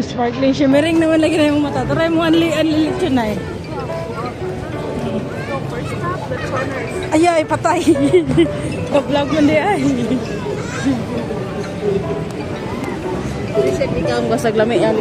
Sparkling shimmering naman lagi na yung mata. Try mo anlilit yun na eh. First stop, the Choners. Ay, ay, patay. Ka-vlog mo di ay. Recent ikaw Basag lami yan.